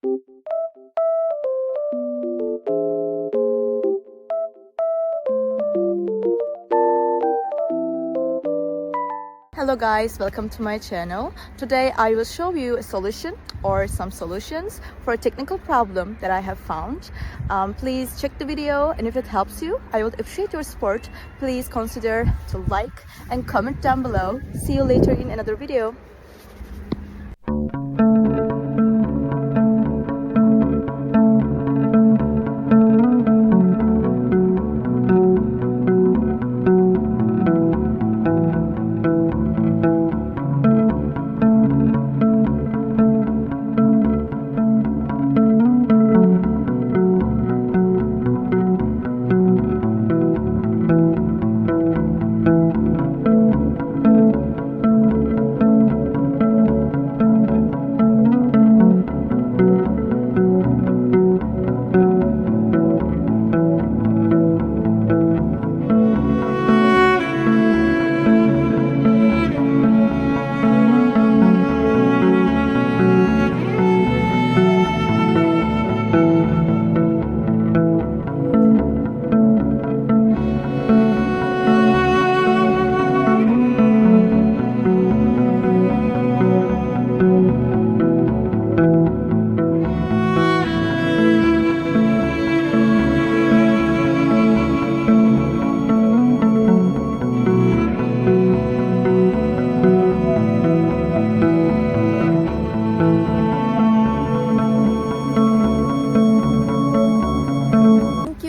Hello guys, welcome to my channel. Today I will show you a solution or some solutions for a technical problem that I have found. Please check the video, and if it helps you, I would appreciate your support. Please consider to like and comment down below. See you later in another video.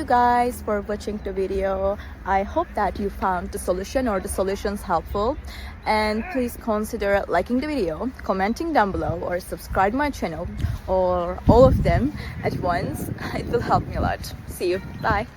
Guys for watching the video. I hope that you found the solution or the solutions helpful, and please consider liking the video, commenting down below, or subscribe my channel, or all of them at once. It will help me a lot. See you. Bye.